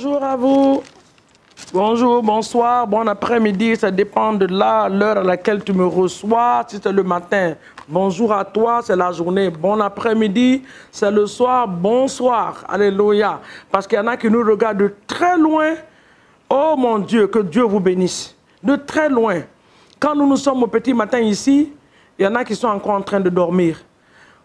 Bonjour à vous. Bonjour, bonsoir, bon après-midi. Ça dépend de l'heure à laquelle tu me reçois. Si c'est le matin, bonjour à toi, c'est la journée. Bon après-midi, c'est le soir, bonsoir. Alléluia. Parce qu'il y en a qui nous regardent de très loin. Oh mon Dieu, que Dieu vous bénisse. De très loin. Quand nous sommes au petit matin ici, il y en a qui sont encore en train de dormir.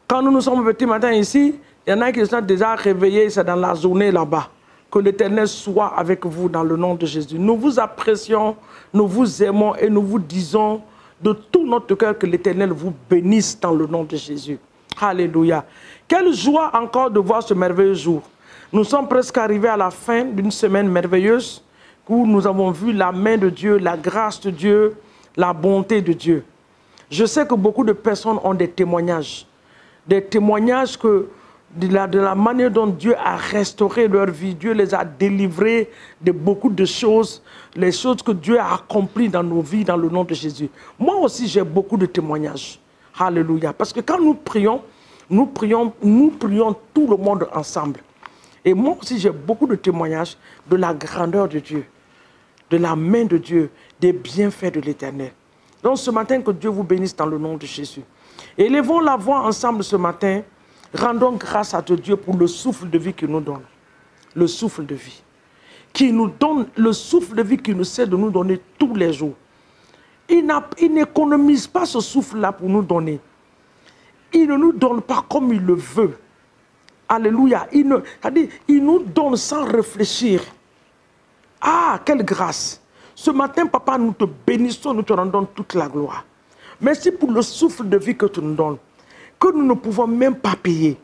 Quand nous sommes au petit matin ici, il y en a qui sont déjà réveillés, c'est dans la journée là-bas. Que l'Éternel soit avec vous dans le nom de Jésus. Nous vous apprécions, nous vous aimons et nous vous disons de tout notre cœur que l'Éternel vous bénisse dans le nom de Jésus. Alléluia. Quelle joie encore de voir ce merveilleux jour. Nous sommes presque arrivés à la fin d'une semaine merveilleuse où nous avons vu la main de Dieu, la grâce de Dieu, la bonté de Dieu. Je sais que beaucoup de personnes ont des témoignages que de la manière dont Dieu a restauré leur vie, Dieu les a délivrés de beaucoup de choses, les choses que Dieu a accomplies dans nos vies, dans le nom de Jésus. Moi aussi, j'ai beaucoup de témoignages. Alléluia. Parce que quand nous prions tout le monde ensemble. Et moi aussi, j'ai beaucoup de témoignages de la grandeur de Dieu, de la main de Dieu, des bienfaits de l'Éternel. Donc ce matin, que Dieu vous bénisse dans le nom de Jésus. Élevons la voix ensemble ce matin. Rendons grâce à Dieu pour le souffle de vie qu'il nous donne. Le souffle de vie. Qui nous donne le souffle de vie qu'il nous sait de nous donner tous les jours. Il n'économise pas ce souffle-là pour nous donner. Il ne nous donne pas comme il le veut. Alléluia. Il nous donne sans réfléchir. Ah, quelle grâce. Ce matin, papa, nous te bénissons, nous te rendons toute la gloire. Merci pour le souffle de vie que tu nous donnes, que nous ne pouvons même pas payer.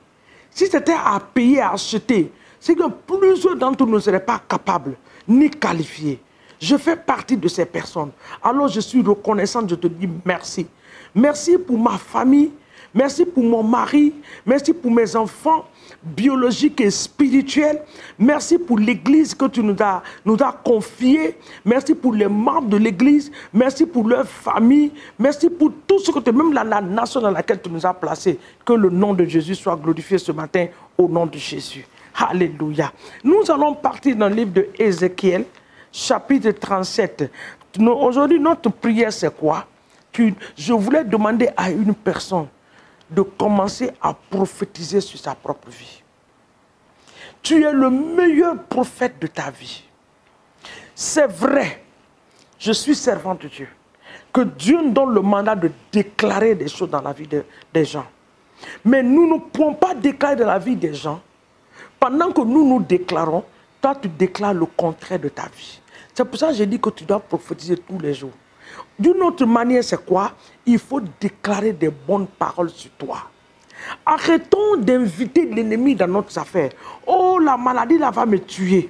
Si c'était à payer, à acheter, c'est que plusieurs d'entre nous ne seraient pas capables, ni qualifiés. Je fais partie de ces personnes. Alors je suis reconnaissante, je te dis merci. Merci pour ma famille, merci pour mon mari, merci pour mes enfants biologiques et spirituels. Merci pour l'église que tu nous as confiée. Merci pour les membres de l'église. Merci pour leur famille. Merci pour tout ce que tu... Même la nation dans laquelle tu nous as placés. Que le nom de Jésus soit glorifié ce matin au nom de Jésus. Alléluia. Nous allons partir dans le livre de Ézéchiel, chapitre 37. Aujourd'hui, notre prière, c'est quoi? Je voulais demander à une personne de commencer à prophétiser sur sa propre vie. Tu es le meilleur prophète de ta vie. C'est vrai, je suis servant de Dieu, que Dieu nous donne le mandat de déclarer des choses dans la vie des gens. Mais nous ne pouvons pas déclarer dans la vie des gens. Pendant que nous déclarons, toi tu déclares le contraire de ta vie. C'est pour ça que j'ai dit que tu dois prophétiser tous les jours. D'une autre manière, c'est quoi? Il faut déclarer des bonnes paroles sur toi. Arrêtons d'inviter l'ennemi dans notre affaire. Oh, la maladie là va me tuer.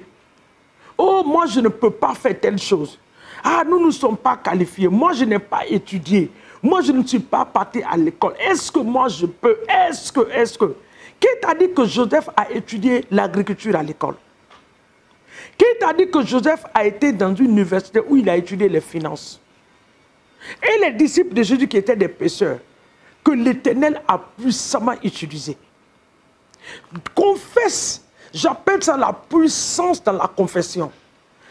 Oh, moi je ne peux pas faire telle chose. Ah, nous ne sommes pas qualifiés. Moi je n'ai pas étudié. Moi je ne suis pas parti à l'école. Est-ce que moi je peux? Est-ce que? Qui t'a dit que Joseph a étudié l'agriculture à l'école? Qui t'a dit que Joseph a été dans une université où il a étudié les finances? Et les disciples de Jésus qui étaient des pécheurs, que l'Éternel a puissamment utilisé. Confesse, j'appelle ça la puissance dans la confession.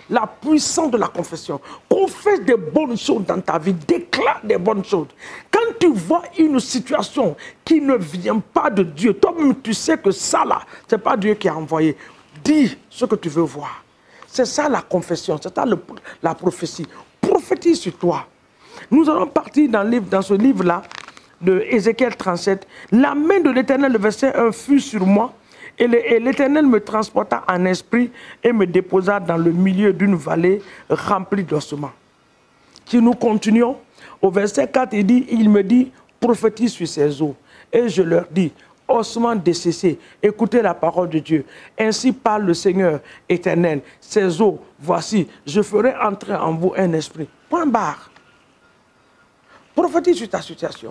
La puissance de la confession. Confesse des bonnes choses dans ta vie, déclare des bonnes choses. Quand tu vois une situation qui ne vient pas de Dieu, toi-même tu sais que ça là, ce n'est pas Dieu qui a envoyé. Dis ce que tu veux voir. C'est ça la confession, c'est ça la prophétie. Prophétise sur toi. Nous allons partir dans ce livre-là, de Ézéchiel 37. La main de l'Éternel, le verset 1, fut sur moi, et l'Éternel me transporta en esprit et me déposa dans le milieu d'une vallée remplie d'ossements. Si nous continuons, au verset 4, il me dit, prophétise sur ces eaux. Et je leur dis, ossements desséchés, écoutez la parole de Dieu. Ainsi parle le Seigneur éternel. Ces eaux, voici, je ferai entrer en vous un esprit. Point barre. Prophétise sur ta situation.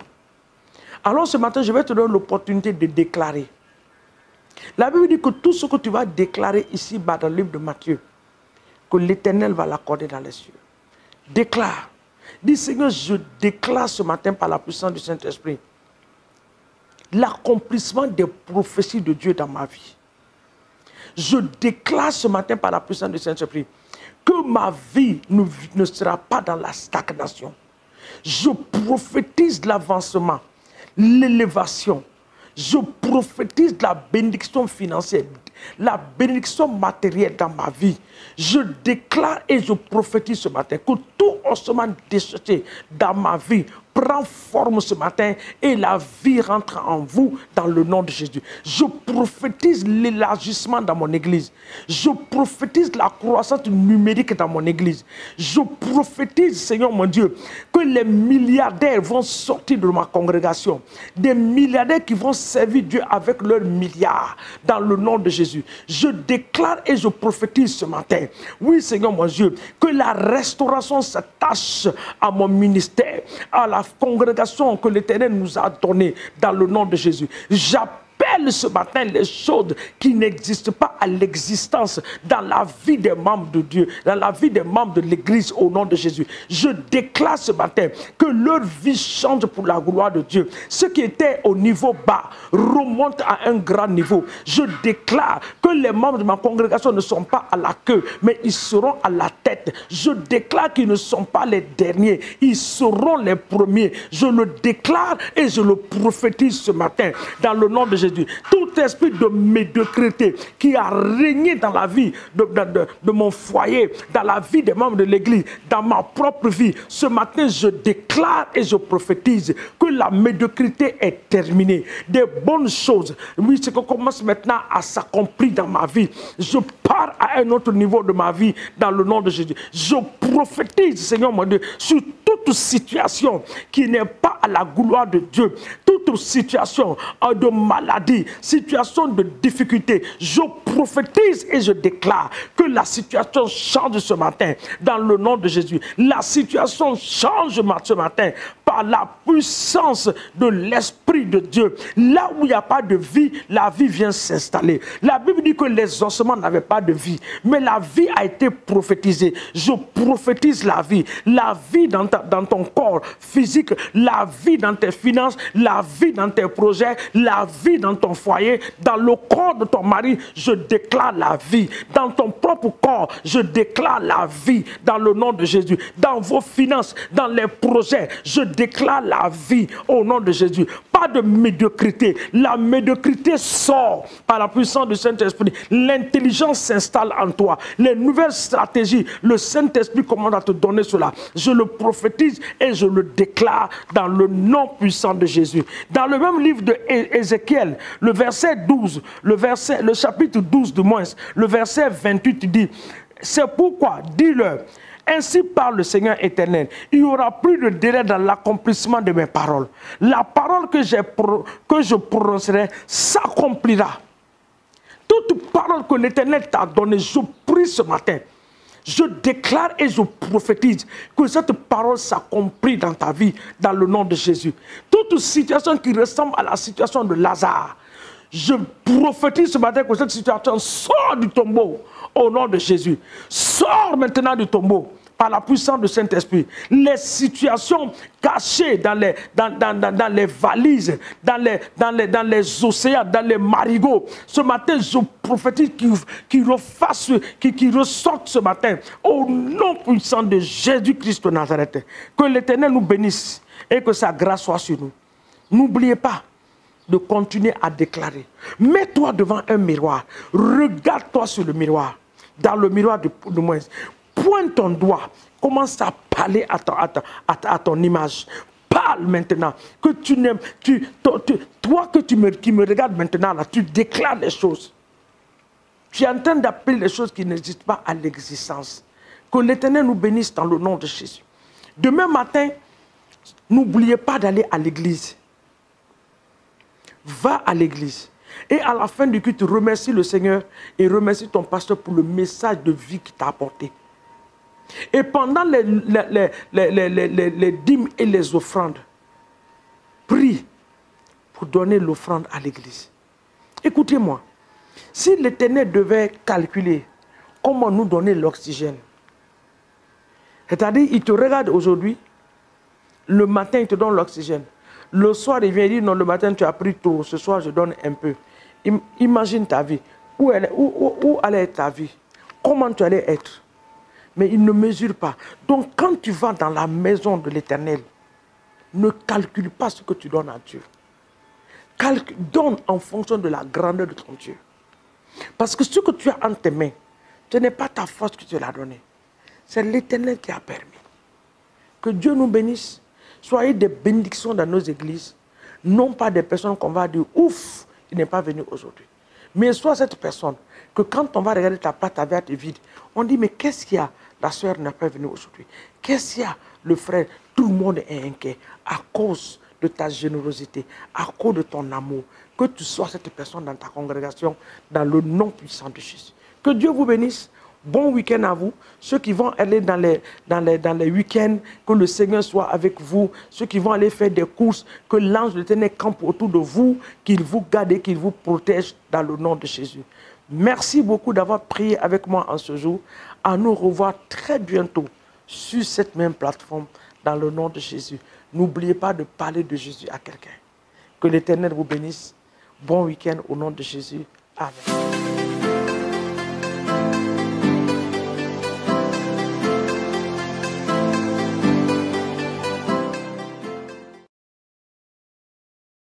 Alors ce matin, je vais te donner l'opportunité de déclarer. La Bible dit que tout ce que tu vas déclarer ici-bas dans le livre de Matthieu, que l'Éternel va l'accorder dans les cieux. Déclare. Dis Seigneur, je déclare ce matin par la puissance du Saint-Esprit l'accomplissement des prophéties de Dieu dans ma vie. Je déclare ce matin par la puissance du Saint-Esprit que ma vie ne sera pas dans la stagnation. Je prophétise l'avancement, l'élévation. Je prophétise la bénédiction financière, la bénédiction matérielle dans ma vie. Je déclare et je prophétise ce matin que tout osement déchargé dans ma vie prend forme ce matin et la vie rentre en vous dans le nom de Jésus. Je prophétise l'élargissement dans mon église. Je prophétise la croissance numérique dans mon église. Je prophétise, Seigneur mon Dieu, que les milliardaires vont sortir de ma congrégation. Des milliardaires qui vont servir Dieu avec leurs milliards dans le nom de Jésus. Je déclare et je prophétise ce matin. Oui, Seigneur mon Dieu, que la restauration s'attache à mon ministère, à la congrégation que l'Éternel nous a donnée dans le nom de Jésus. J'appelle ce matin les choses qui n'existent pas à l'existence dans la vie des membres de Dieu, dans la vie des membres de l'Église au nom de Jésus. Je déclare ce matin que leur vie change pour la gloire de Dieu. Ceux qui étaient au niveau bas remontent à un grand niveau. Je déclare que les membres de ma congrégation ne sont pas à la queue, mais ils seront à la tête. Je déclare qu'ils ne sont pas les derniers, ils seront les premiers. Je le déclare et je le prophétise ce matin dans le nom de Jésus. Tout esprit de médiocrité qui a régné dans la vie de mon foyer, dans la vie des membres de l'Église, dans ma propre vie, ce matin je déclare et je prophétise que la médiocrité est terminée. Des bonnes choses, oui, ce qui commence maintenant à s'accomplir dans ma vie. Je pars à un autre niveau de ma vie dans le nom de Jésus. Je prophétise, Seigneur mon Dieu, sur toute situation qui n'est pas à la gloire de Dieu, toute situation de maladie, situation de difficulté. Je prophétise et je déclare que la situation change ce matin dans le nom de Jésus. La situation change ce matin par la puissance de l'Esprit de Dieu. Là où il n'y a pas de vie, la vie vient s'installer. La Bible dit que les ossements n'avaient pas de vie, mais la vie a été prophétisée. Je prophétise la vie dans ton corps physique, la vie dans tes finances, la vie dans tes projets, la vie dans ton foyer, dans le corps de ton mari, je déclare la vie. Dans ton propre corps, je déclare la vie dans le nom de Jésus. Dans vos finances, dans les projets, je déclare la vie au nom de Jésus. Pas de médiocrité. La médiocrité sort par la puissance du Saint-Esprit. L'intelligence s'installe en toi. Les nouvelles stratégies, le Saint-Esprit commande à te donner cela. Je le prophétise et je le déclare dans le nom puissant de Jésus. Dans le même livre d'Ézéchiel, le verset 12, le chapitre 12 de moins, le verset 28 dit, c'est pourquoi, dis-leur, ainsi parle le Seigneur éternel, il n'y aura plus de délai dans l'accomplissement de mes paroles. La parole que je prononcerai s'accomplira. Toute parole que l'Éternel t'a donnée, je prie ce matin. Je déclare et je prophétise que cette parole s'accomplit dans ta vie, dans le nom de Jésus. Toute situation qui ressemble à la situation de Lazare, je prophétise ce matin que cette situation sort du tombeau au nom de Jésus. Sors maintenant du tombeau par la puissance du Saint-Esprit. Les situations cachées dans les valises, dans les océans, dans les marigots. Ce matin, je prophétise qu'ils ressortent ce matin au nom puissant de Jésus-Christ de Nazareth. Que l'Éternel nous bénisse et que sa grâce soit sur nous. N'oubliez pas de continuer à déclarer. Mets-toi devant un miroir. Regarde-toi sur le miroir. Dans le miroir de moins. Pointe ton doigt. Commence à parler à ton image. Parle maintenant. Que toi qui me regardes maintenant, là, tu déclares les choses. Tu es en train d'appeler les choses qui n'existent pas à l'existence. Que l'Éternel nous bénisse dans le nom de Jésus. Demain matin, n'oubliez pas d'aller à l'église. Va à l'église. Et à la fin du culte, remercie le Seigneur et remercie ton pasteur pour le message de vie qu'il t'a apporté. Et pendant les dîmes et les offrandes, prie pour donner l'offrande à l'église. Écoutez-moi, si l'Éternel devait calculer comment nous donner l'oxygène, c'est-à-dire il te regarde aujourd'hui, le matin il te donne l'oxygène, le soir il vient dire non, le matin tu as pris trop, ce soir je donne un peu. Imagine ta vie. où allait être ta vie, comment tu allais être. Mais ils ne mesurent pas. Donc quand tu vas dans la maison de l'Éternel, ne calcule pas ce que tu donnes à Dieu. Donne en fonction de la grandeur de ton Dieu. Parce que ce que tu as entre tes mains, ce n'est pas ta force qui te l'a donné. C'est l'Éternel qui a permis. Que Dieu nous bénisse. Soyez des bénédictions dans nos églises. Non pas des personnes qu'on va dire, ouf, il n'est pas venu aujourd'hui. Mais sois cette personne que quand on va regarder ta plate à verre vide, on dit, mais qu'est-ce qu'il y a? La soeur n'est pas venue aujourd'hui. Qu'est-ce qu'il y a? Le frère, tout le monde est inquiet à cause de ta générosité, à cause de ton amour. Que tu sois cette personne dans ta congrégation, dans le nom puissant de Jésus. Que Dieu vous bénisse. Bon week-end à vous. Ceux qui vont aller dans les week-ends, que le Seigneur soit avec vous. Ceux qui vont aller faire des courses, que l'ange de l'Éternel campe autour de vous, qu'il vous garde et qu'il vous protège dans le nom de Jésus. Merci beaucoup d'avoir prié avec moi en ce jour. À nous revoir très bientôt sur cette même plateforme dans le nom de Jésus. N'oubliez pas de parler de Jésus à quelqu'un. Que l'Éternel vous bénisse. Bon week-end au nom de Jésus. Amen.